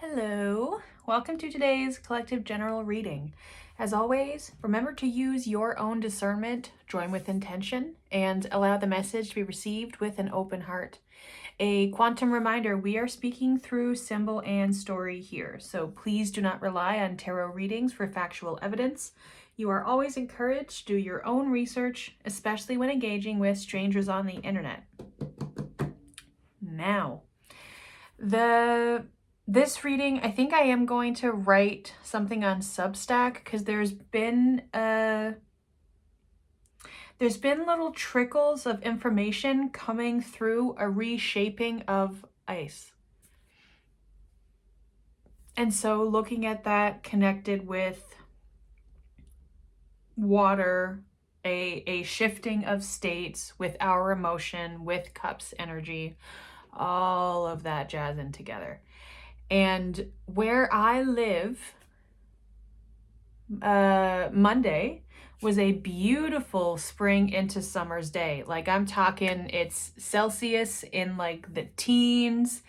Hello, welcome to today's collective general reading. As always, remember to use your own discernment, join with intention, and allow the message to be received with an open heart. A quantum reminder, we are speaking through symbol and story here, so please do not rely on tarot readings for factual evidence. You are always encouraged to do your own research, especially when engaging with strangers on the internet. Now, this reading, I think I am going to write something on Substack because there's been little trickles of information coming through a reshaping of ice. And so looking at that connected with water, a shifting of states with our emotion, with cups energy, all of that jazzing together. And where I live, Monday was a beautiful spring into summer's day. Like I'm talking, it's Celsius in like the teens.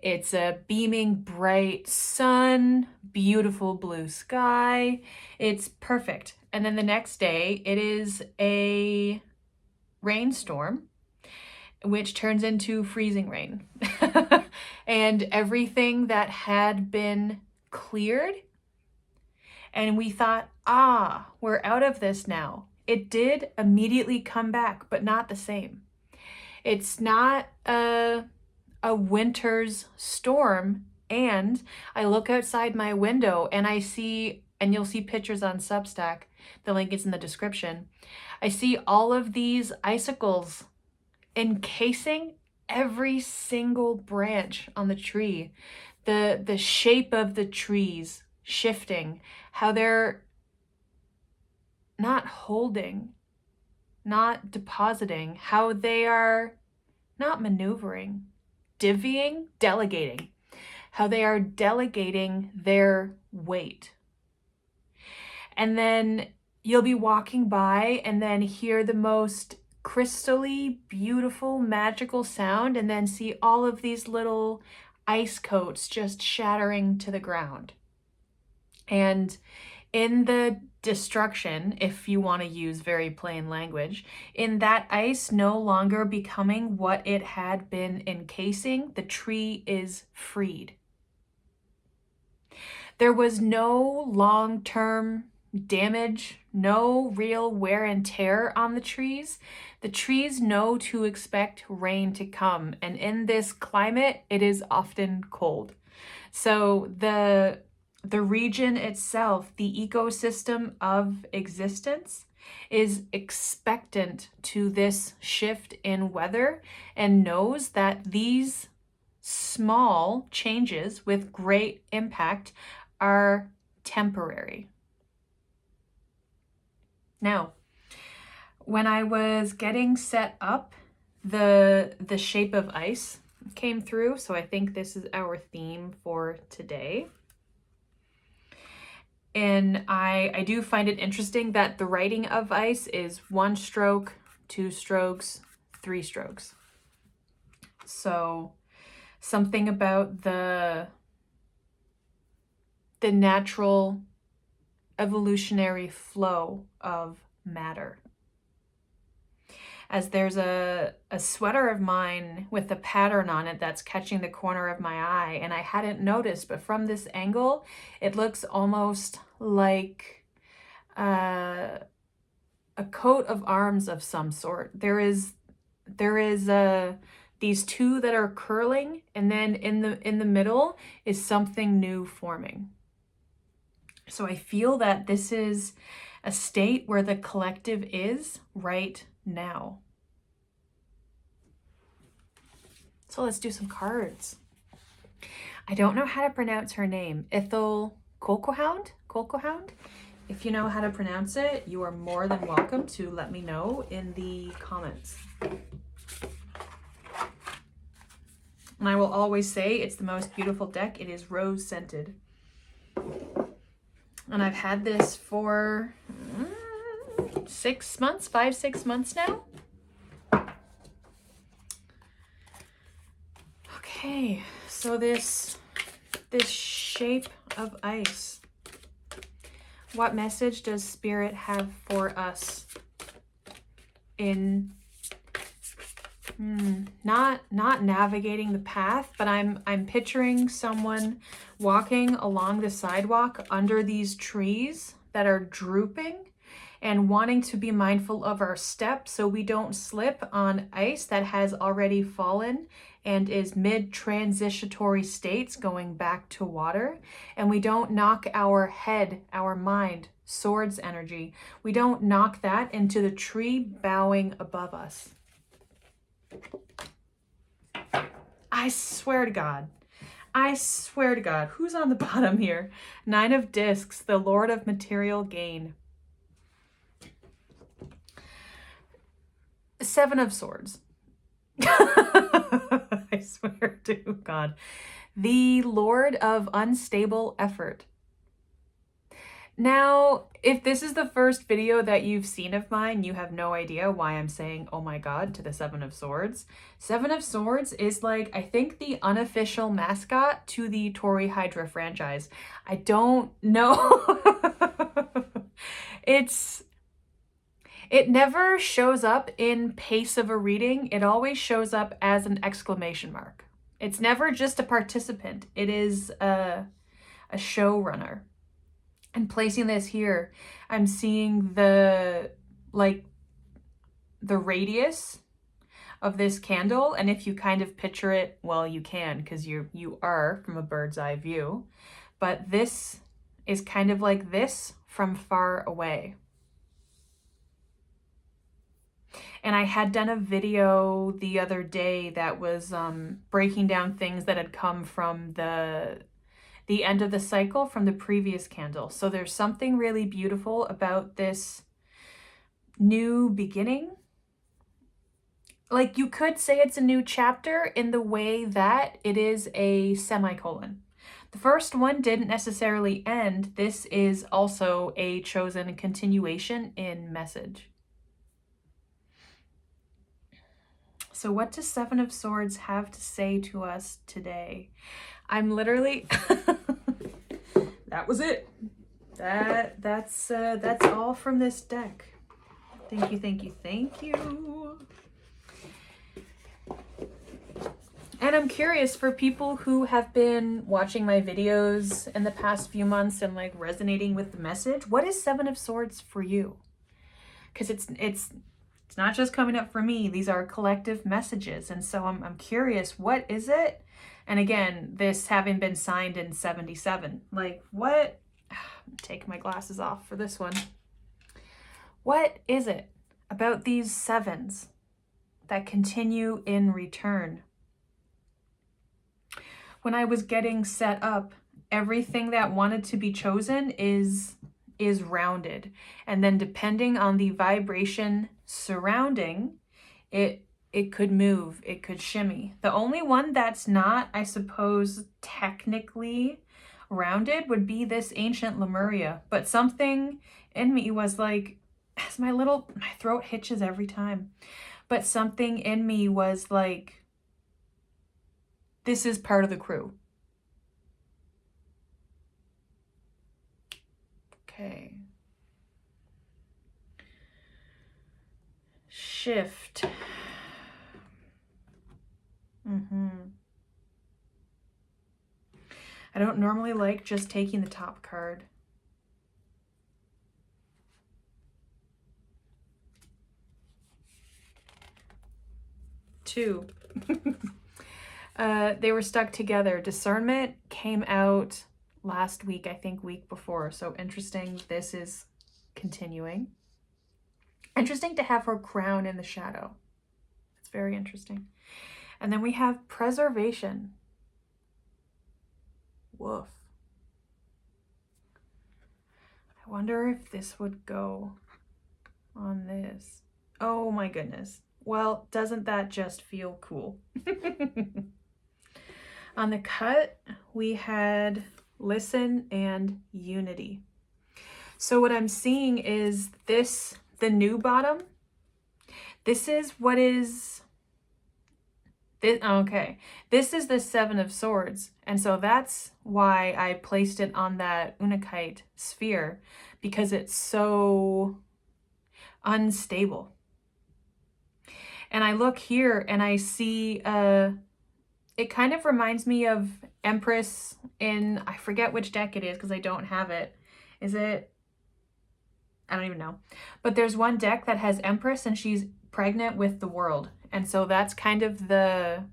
It's a beaming bright sun, beautiful blue sky. It's perfect. And then the next day it is a rainstorm, which turns into freezing rain. And everything that had been cleared, and we thought, we're out of this now. It did immediately come back, but not the same. It's not a winter's storm. And I look outside my window and I see, and you'll see pictures on Substack, the link is in the description. I see all of these icicles encasing every single branch on the tree, the shape of the trees shifting, how they're not holding, not depositing, how they are not maneuvering, delegating, how they are delegating their weight. And then you'll be walking by and then hear the most crystally beautiful magical sound and then see all of these little ice coats just shattering to the ground. And in the destruction, if you want to use very plain language, in that ice no longer becoming what it had been encasing, the tree is freed. There was no long-term damage, no real wear and tear on the trees. The trees know to expect rain to come, and in this climate, it is often cold. So the region itself, the ecosystem of existence, is expectant to this shift in weather and knows that these small changes with great impact are temporary. Now, when I was getting set up, the shape of ice came through, so I think this is our theme for today. And I do find it interesting that the writing of ice is 1 stroke, 2 strokes, 3 strokes. So something about the natural evolutionary flow of matter. As there's a sweater of mine with a pattern on it that's catching the corner of my eye, and I hadn't noticed, but from this angle, it looks almost like a coat of arms of some sort. There is these two that are curling, and then in the middle is something new forming. So I feel that this is a state where the collective is right now. So let's do some cards. I don't know how to pronounce her name. Ethel Colquhound? If you know how to pronounce it, you are more than welcome to let me know in the comments. And I will always say it's the most beautiful deck. It is rose scented. And I've had this for 6 months, 5-6 months now. Okay, so this this shape of ice. What message does Spirit have for us in not navigating the path, but I'm picturing someone walking along the sidewalk under these trees that are drooping and wanting to be mindful of our steps so we don't slip on ice that has already fallen and is mid-transitory states going back to water, and we don't knock our head, our mind, swords energy, we don't knock that into the tree bowing above us. I swear to God. I swear to God. Who's on the bottom here? 9 of Discs, the Lord of Material Gain. 7 of Swords. I swear to God. The Lord of Unstable Effort. Now, if this is the first video that you've seen of mine, you have no idea why I'm saying, oh my God, to the 7 of Swords. 7 of Swords is like, I think, the unofficial mascot to the Tori Hydra franchise. I don't know. It never shows up in pace of a reading. It always shows up as an exclamation mark. It's never just a participant. It is a showrunner. And placing this here, I'm seeing the radius of this candle. And if you kind of picture it, well, you can, because you are from a bird's eye view. But this is kind of like this from far away. And I had done a video the other day that was breaking down things that had come from the end of the cycle from the previous candle. So there's something really beautiful about this new beginning. Like, you could say it's a new chapter in the way that it is a semicolon. The first one didn't necessarily end. This is also a chosen continuation in message. So what does 7 of Swords have to say to us today? I'm literally, that was it. That's all from this deck. Thank you, thank you, thank you. And I'm curious, for people who have been watching my videos in the past few months and like resonating with the message, what is 7 of Swords for you? Because it's not just coming up for me. These are collective messages. And so I'm curious, what is it? And again, this having been signed in 77, like what, I'm taking my glasses off for this one. What is it about these 7s that continue in return? When I was getting set up, everything that wanted to be chosen is rounded. And then depending on the vibration surrounding it, it could move, it could shimmy. The only one that's not, I suppose, technically rounded would be this ancient Lemuria. But something in me was like, as my throat hitches every time. But something in me was like, this is part of the crew. Okay. Shift. I don't normally like just taking the top card. Two. They were stuck together. Discernment came out last week, I think week before. So interesting. This is continuing. Interesting to have her crown in the shadow. It's very interesting. And then we have preservation. Woof. I wonder if this would go on this. Oh my goodness. Well, doesn't that just feel cool? On the cut, we had listen and unity. So what I'm seeing is this, the new bottom. This is what is this, okay. This is the 7 of Swords. And so that's why I placed it on that Unakite sphere, because it's so unstable. And I look here and I see, it kind of reminds me of Empress in, I forget which deck it is because I don't have it. Is it? I don't even know. But there's one deck that has Empress and she's pregnant with the world. And so that's kind of the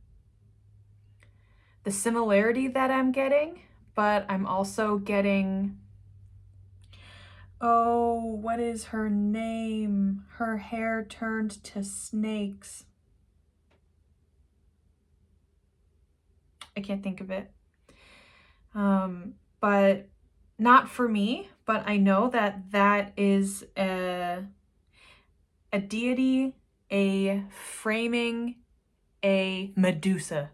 similarity that I'm getting. But I'm also getting, oh, what is her name? Her hair turned to snakes. I can't think of it. But not for me, but I know that that is a deity, a framing, a Medusa.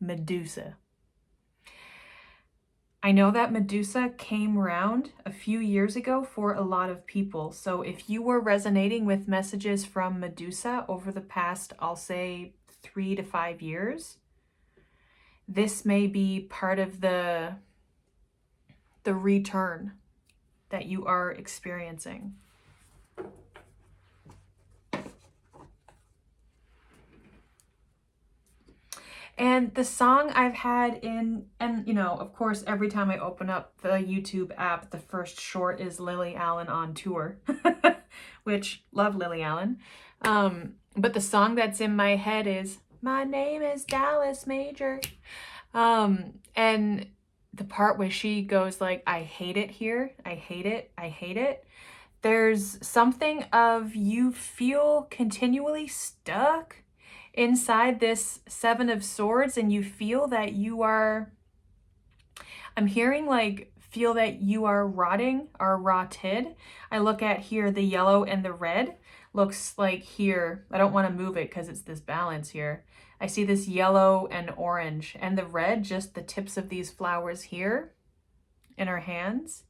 Medusa. I know that Medusa came around a few years ago for a lot of people. So if you were resonating with messages from Medusa over the past, I'll say 3 to 5 years, this may be part of the return that you are experiencing. And the song I've had in, and you know, of course, every time I open up the YouTube app, the first short is Lily Allen on tour, which love Lily Allen. But the song that's in my head is My Name is Dallas Major. And the part where she goes like, I hate it here. I hate it. I hate it. There's something of you feel continually stuck inside this Seven of Swords and you feel that you are, I'm hearing like, feel that you are rotting or rotted. I look at here, the yellow and the red looks like here. I don't want to move it because it's this balance here. I see this yellow and orange, and the red, just the tips of these flowers here in her hands.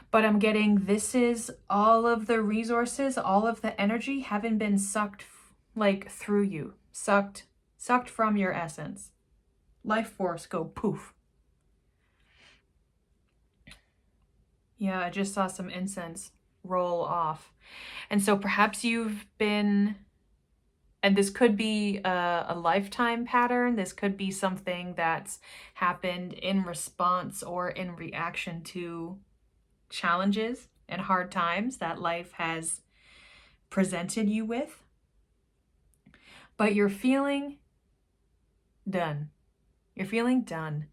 But I'm getting, this is all of the resources, all of the energy having been sucked like through you, sucked from your essence. Life force go poof. Yeah, I just saw some incense roll off. And so perhaps you've been, and this could be a lifetime pattern. This could be something that's happened in response or in reaction to challenges and hard times that life has presented you with. But you're feeling done. You're feeling done.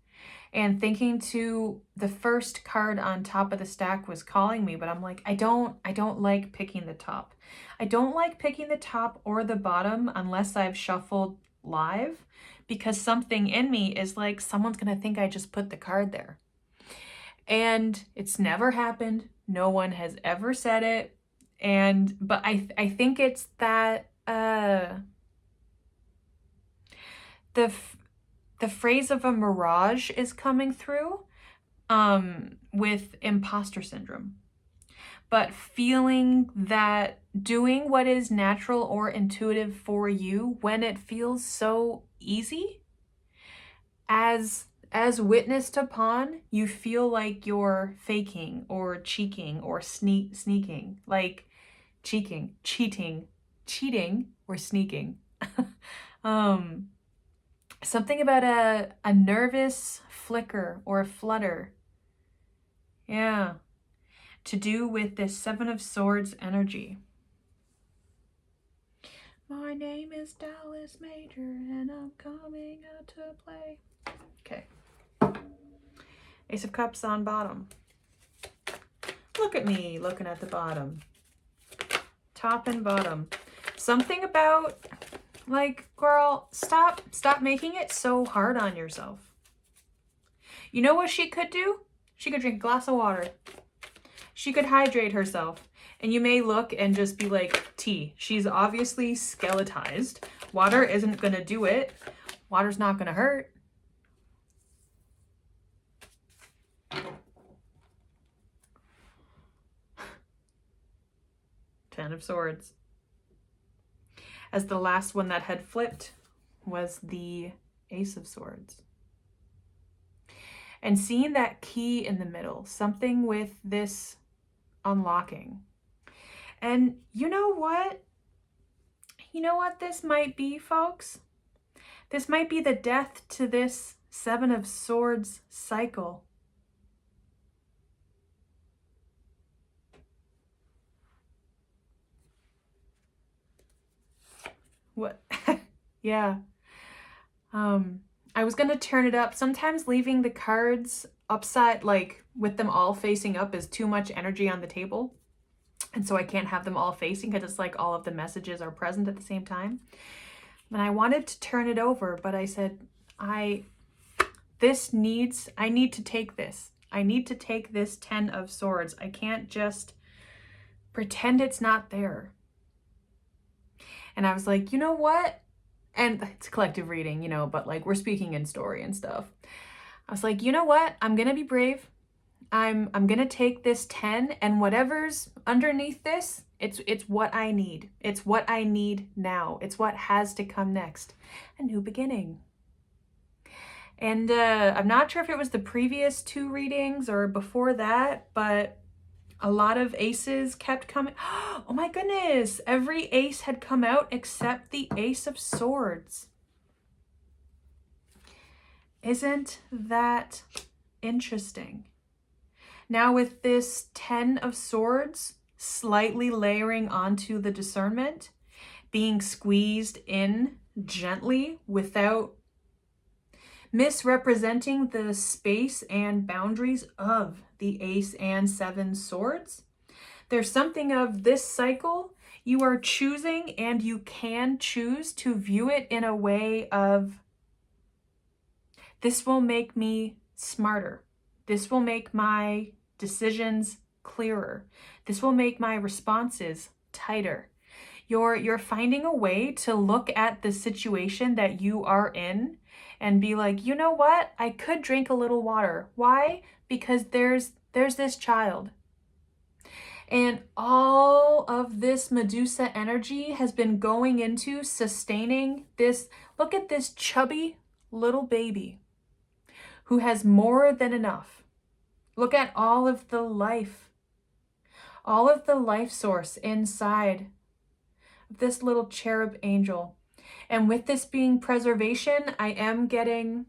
And thinking to the first card on top of the stack was calling me, but I'm like, I don't like picking the top. I don't like picking the top or the bottom unless I've shuffled live, because something in me is like, someone's going to think I just put the card there. And it's never happened. No one has ever said it. But I think it's that the phrase of a mirage is coming through with imposter syndrome. But feeling that doing what is natural or intuitive for you when it feels so easy, as witnessed upon, you feel like you're faking or cheeking or sneaking, like cheating or sneaking. Something about a nervous flicker or flutter. Yeah. To do with this Seven of Swords energy. My name is Dallas Major and I'm coming out to play. Okay. Ace of Cups on bottom. Look at me looking at the bottom. Top and bottom. Something about, like, girl, stop making it so hard on yourself. You know what she could do? She could drink a glass of water. She could hydrate herself. And you may look and just be like, tea. She's obviously skeletized. Water isn't going to do it. Water's not going to hurt. Ten of Swords. As the last one that had flipped was the Ace of Swords. And seeing that key in the middle, something with this unlocking. And you know what? You know what this might be, folks? This might be the death to this Seven of Swords cycle. What? Yeah. I was gonna turn it up. Sometimes leaving the cards upside, like with them all facing up, is too much energy on the table. And so I can't have them all facing because it's like all of the messages are present at the same time. And I wanted to turn it over, but I said, I need to take this. I need to take this 10 of Swords. I can't just pretend it's not there. And I was like, you know what? And it's a collective reading, you know, but like we're speaking in story and stuff. I was like, you know what? I'm going to be brave. I'm going to take this 10 and whatever's underneath this, it's what I need. It's what I need now. It's what has to come next. A new beginning. And I'm not sure if it was the previous 2 readings or before that, but a lot of aces kept coming. Oh my goodness. Every ace had come out except the Ace of Swords. Isn't that interesting? Now with this 10 of Swords slightly layering onto the discernment, being squeezed in gently without misrepresenting the space and boundaries of the Ace and 7 Swords. There's something of this cycle. You are choosing, and you can choose to view it in a way of, this will make me smarter. This will make my decisions clearer. This will make my responses tighter. You're finding a way to look at the situation that you are in and be like, you know what? I could drink a little water. Why? Because there's this child. And all of this Medusa energy has been going into sustaining this. Look at this chubby little baby who has more than enough. Look at all of the life source inside this little cherub angel. And with this being preservation, I am getting,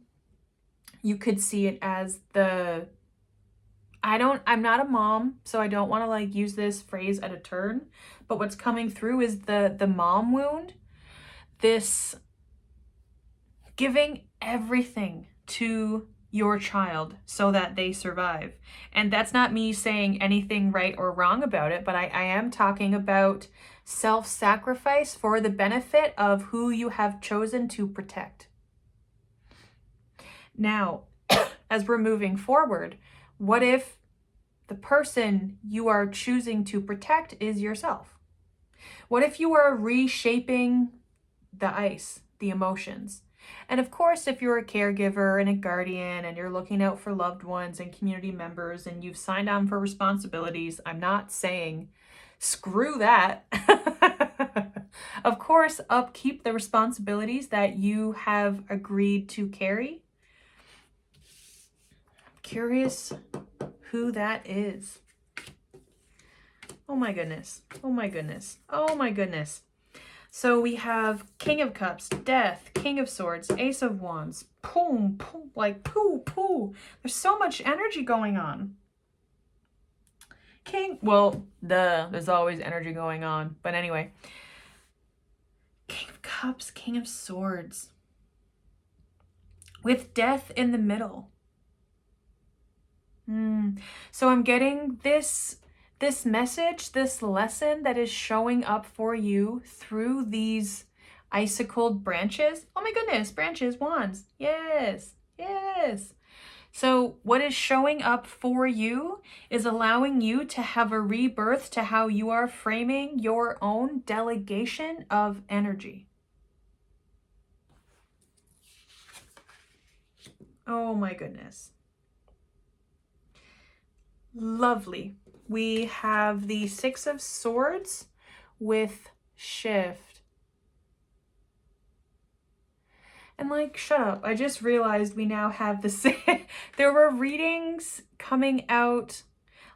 you could see it as I'm not a mom, so I don't want to like use this phrase at a turn, but what's coming through is the mom wound, this giving everything to your child so that they survive. And that's not me saying anything right or wrong about it, but I am talking about self-sacrifice for the benefit of who you have chosen to protect. Now, as we're moving forward, what if the person you are choosing to protect is yourself? What if you are reshaping the ice, the emotions? And of course, if you're a caregiver and a guardian and you're looking out for loved ones and community members and you've signed on for responsibilities, I'm not saying screw that. Of course, upkeep the responsibilities that you have agreed to carry. I'm curious who that is. Oh my goodness. Oh my goodness. Oh my goodness. So we have King of Cups, Death, King of Swords, Ace of Wands, boom, boom, like poo, poo. There's so much energy going on. There's always energy going on. But anyway, King of Cups, King of Swords, with Death in the middle. So I'm getting this message, this lesson that is showing up for you through these icicled branches. Oh my goodness, branches, wands. Yes, yes. So what is showing up for you is allowing you to have a rebirth to how you are framing your own delegation of energy. Oh my goodness. Lovely. We have the Six of Swords with Shift. And like, shut up. I just realized we now have the same. There were readings coming out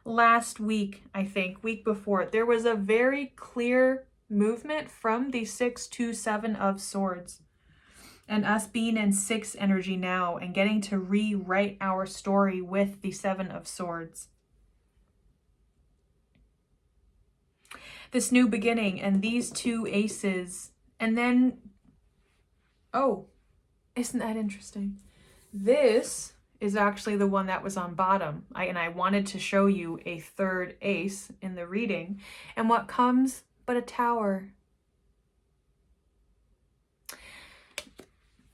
last week, I think, week before. There was a very clear movement from the 6-2-7 of swords. And us being in 6 energy now and getting to rewrite our story with the 7 of swords. This new beginning and these 2 aces. And then, oh, isn't that interesting? This is actually the one that was on bottom. I wanted to show you a 3rd ace in the reading. And what comes but a tower.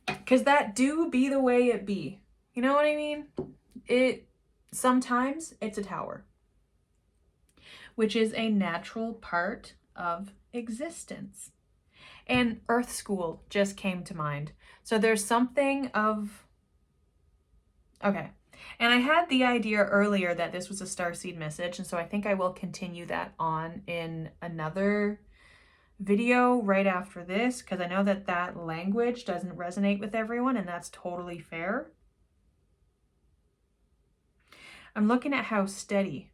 Because that do be the way it be. You know what I mean? Sometimes it's a tower. Which is a natural part of existence. And Earth School just came to mind. So there's something of... Okay. And I had the idea earlier that this was a starseed message. And so I think I will continue that on in another video right after this, because I know that that language doesn't resonate with everyone, and that's totally fair. I'm looking at how steady,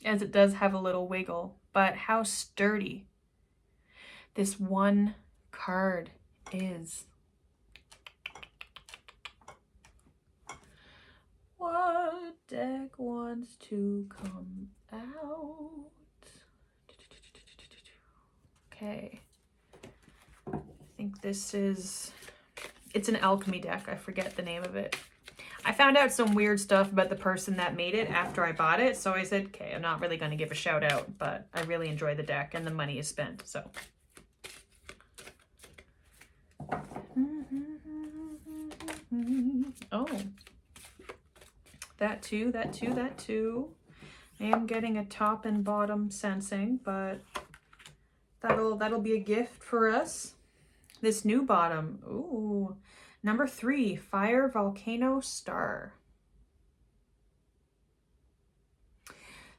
as it does have a little wiggle, but how sturdy this one card is. What deck wants to come out? Okay. I think this is... It's an alchemy deck. I forget the name of it. I found out some weird stuff about the person that made it after I bought it, so I said, okay, I'm not really going to give a shout out, but I really enjoy the deck and the money is spent, so. Oh. That too, that too, that too. I am getting a top and bottom sensing, but that'll be a gift for us. This new bottom, ooh, number 3, Fire, Volcano, Star.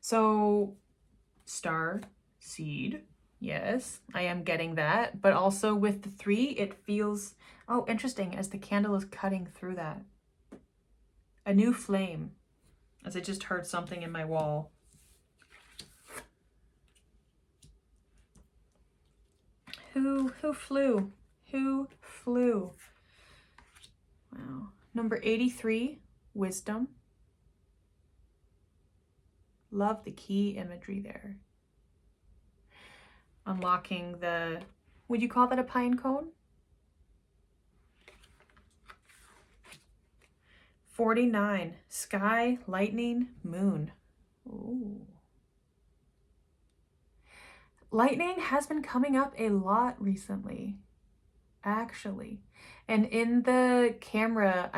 So, star, seed, yes, I am getting that. But also with the 3, it feels, oh, interesting, as the candle is cutting through that. A new flame, as I just heard something in my wall. Who flew? Who flew? Wow. Number 83, Wisdom. Love the key imagery there. Unlocking the, would you call that a pine cone? 49, Sky, Lightning, Moon. Ooh. Lightning has been coming up a lot recently, actually. And in the camera,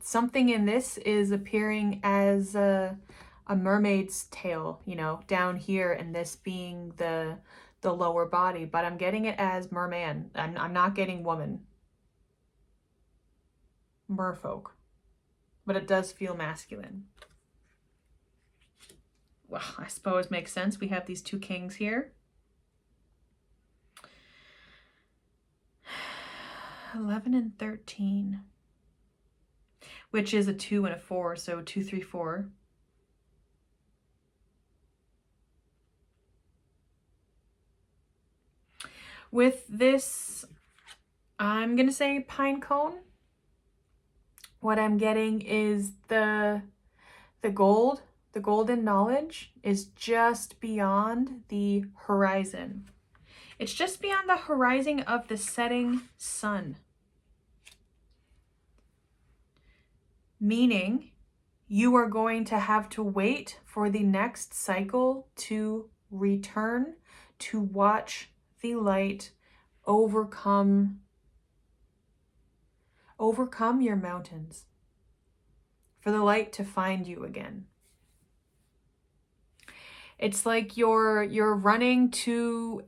something in this is appearing as a mermaid's tail, you know, down here, and this being the lower body, but I'm getting it as merman. I'm not getting woman. Merfolk. But it does feel masculine. Well, I suppose makes sense. We have these 2 kings here. 11 and 13. Which is a 2 and a 4, so 2, 3, 4. With this, I'm going to say pine cone. What I'm getting is the gold, the golden knowledge is just beyond the horizon. It's just beyond the horizon of the setting sun. Meaning you are going to have to wait for the next cycle to return to watch the light overcome your mountains, for the light to find you again. It's like you're running to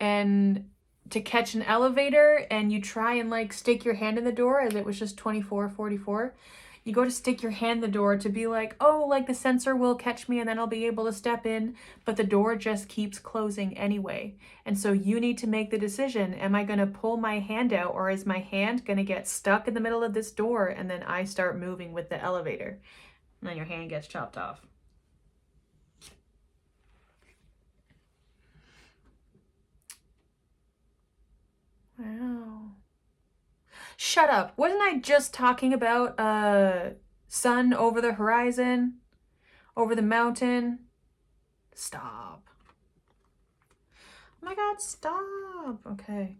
catch an elevator, and you try and like stick your hand in the door as it was just 24:44. You go to stick your hand in the door to be like, oh, like the sensor will catch me and then I'll be able to step in, but the door just keeps closing anyway. And so you need to make the decision, am I going to pull my hand out, or is my hand going to get stuck in the middle of this door and then I start moving with the elevator? And then your hand gets chopped off. Wow. Shut up. Wasn't I just talking about sun over the horizon, over the mountain? Stop. Oh my God, stop. Okay.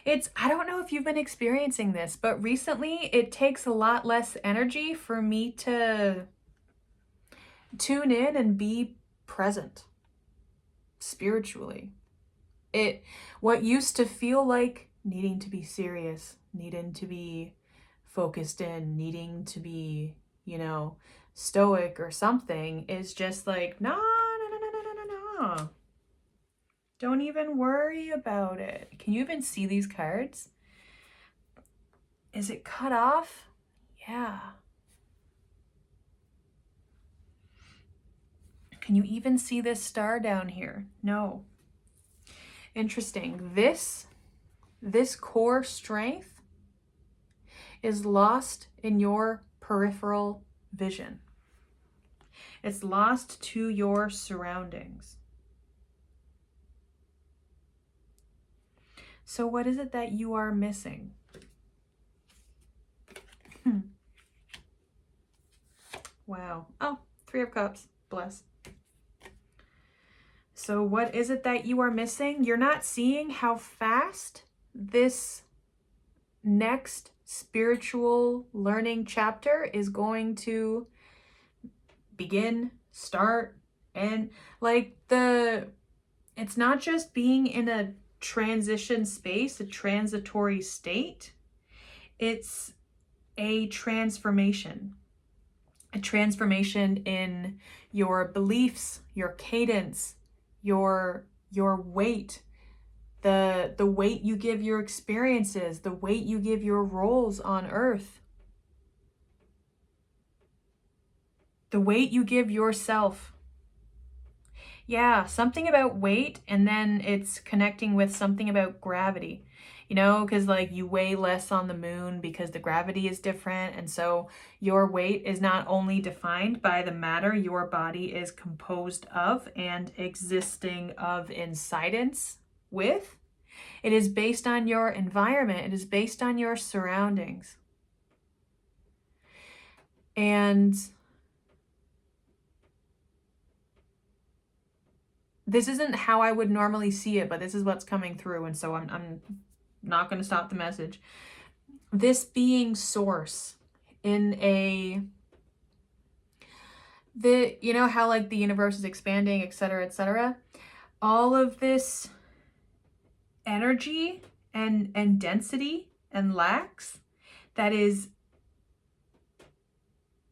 I don't know if you've been experiencing this, but recently it takes a lot less energy for me to tune in and be present spiritually. What used to feel like needing to be serious, needing to be focused in, needing to be, stoic or something, is just like, no. Don't even worry about it. Can you even see these cards? Is it cut off? Yeah. Can you even see this star down here? No. Interesting. This core strength is lost in your peripheral vision. It's lost to your surroundings. So what is it that you are missing? Wow. Oh, 3 of Cups. Bless. So what is it that you are missing? You're not seeing how fast this next spiritual learning chapter is going to begin, start, and it's not just being in a transition space, a transitory state. It's a transformation in your beliefs, your cadence, your weight, the weight you give your experiences, the weight you give your roles on earth, the weight you give yourself. Yeah, something about weight, and then it's connecting with something about gravity, because you weigh less on the moon because the gravity is different. And so your weight is not only defined by the matter your body is composed of and existing of incidence with. It is based on your environment. It is based on your surroundings. And this isn't how I would normally see it, but this is what's coming through. And so I'm not going to stop the message. This being source in how the universe is expanding, etc., all of this energy and density and lax that is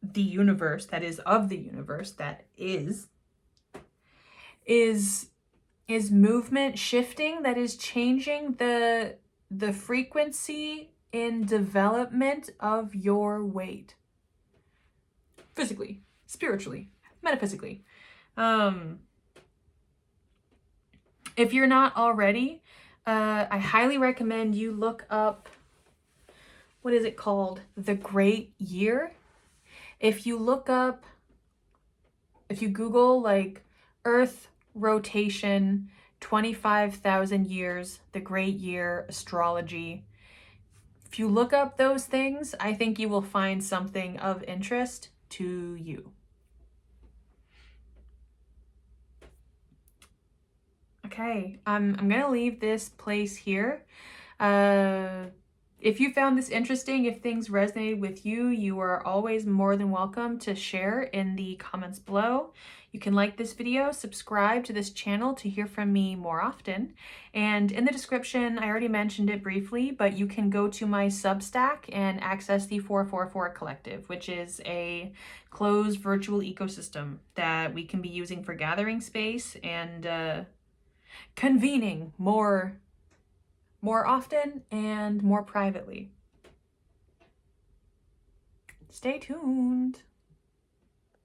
the universe, that is of the universe, that is movement shifting, that is changing the frequency in development of your weight. Physically, spiritually, metaphysically. If you're not already, I highly recommend you look up, what is it called? The Great Year. If you Google Earth rotation, 25,000 years, the Great Year, astrology. If you look up those things, I think you will find something of interest to you. Okay, I'm gonna leave this place here. If you found this interesting, if things resonated with you, you are always more than welcome to share in the comments below. You can like this video, subscribe to this channel to hear from me more often. And in the description, I already mentioned it briefly, but you can go to my Substack and access the 444 Collective, which is a closed virtual ecosystem that we can be using for gathering space and convening more more often and more privately. Stay tuned.